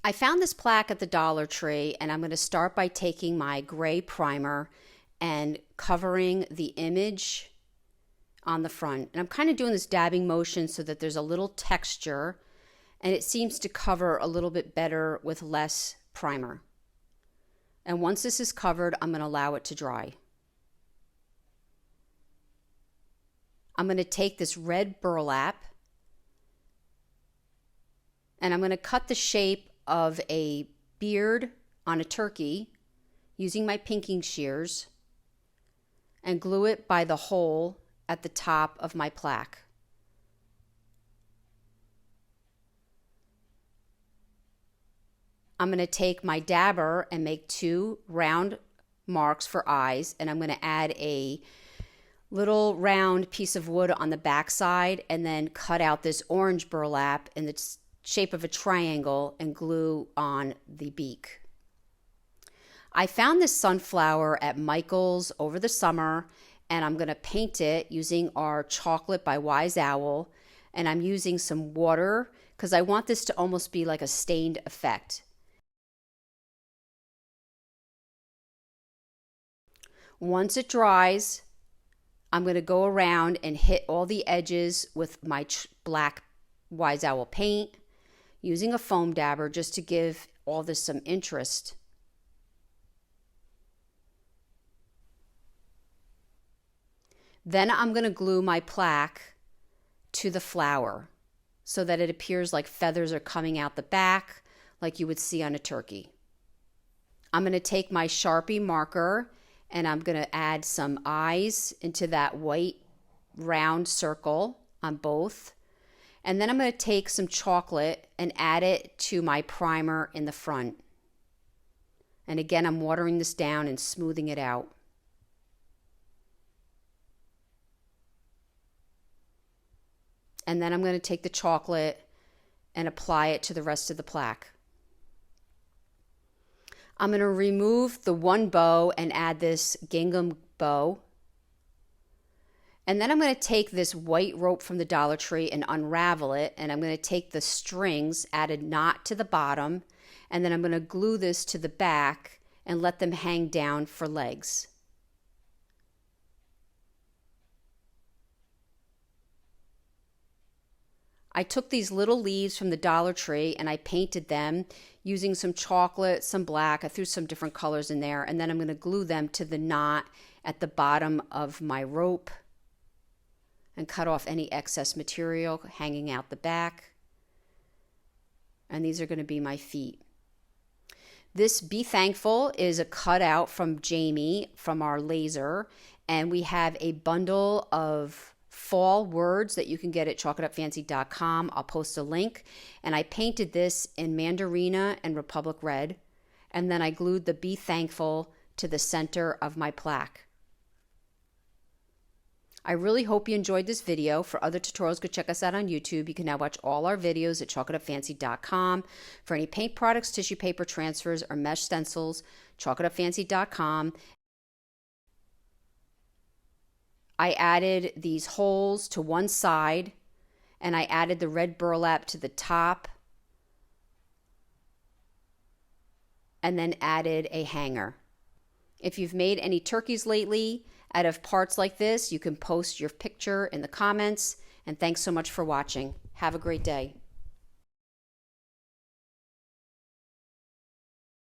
I found this plaque at the Dollar Tree, and I'm going to start by taking my gray primer and covering the image on the front. And I'm kind of doing this dabbing motion so that there's a little texture, and it seems to cover a little bit better with less primer. And once this is covered, I'm going to allow it to dry. I'm going to take this red burlap and I'm going to cut the shape of a beard on a turkey using my pinking shears and glue it by the hole at the top of my plaque. I'm going to take my dabber and make 2 round marks for eyes, and I'm going to add a little round piece of wood on the back side and then cut out this orange burlap in the shape of a triangle and glue on the beak. I found this sunflower at Michael's over the summer, and I'm going to paint it using our chocolate by Wise Owl, and I'm using some water because I want this to almost be like a stained effect. Once it dries, I'm going to go around and hit all the edges with my black Wise Owl paint using a foam dabber just to give all this some interest. Then I'm going to glue my plaque to the flower so that it appears like feathers are coming out the back like you would see on a turkey. I'm going to take my Sharpie marker and I'm going to add some eyes into that white round circle on both. And then I'm going to take some chocolate and add it to my primer in the front. And again, I'm watering this down and smoothing it out. And then I'm going to take the chocolate and apply it to the rest of the plaque. I'm going to remove the one bow and add this gingham bow. And then I'm going to take this white rope from the Dollar Tree and unravel it. And I'm going to take the strings, add a knot to the bottom, and then I'm going to glue this to the back and let them hang down for legs. I took these little leaves from the Dollar Tree and I painted them using some chocolate, some black. I threw some different colors in there, and then I'm going to glue them to the knot at the bottom of my rope and cut off any excess material hanging out the back. And these are going to be my feet. This Be Thankful is a cutout from Jamie from our laser, and we have a bundle of fall words that you can get at chalkitupfancy.com. I'll post a link. And I painted this in Mandarina and Republic Red. And then I glued the Be Thankful to the center of my plaque. I really hope you enjoyed this video. For other tutorials, go check us out on YouTube. You can now watch all our videos at chalkitupfancy.com. For any paint products, tissue paper transfers, or mesh stencils, chalkitupfancy.com. I added these holes to one side, and I added the red burlap to the top, and then added a hanger. If you've made any turkeys lately out of parts like this, you can post your picture in the comments. And thanks so much for watching. Have a great day.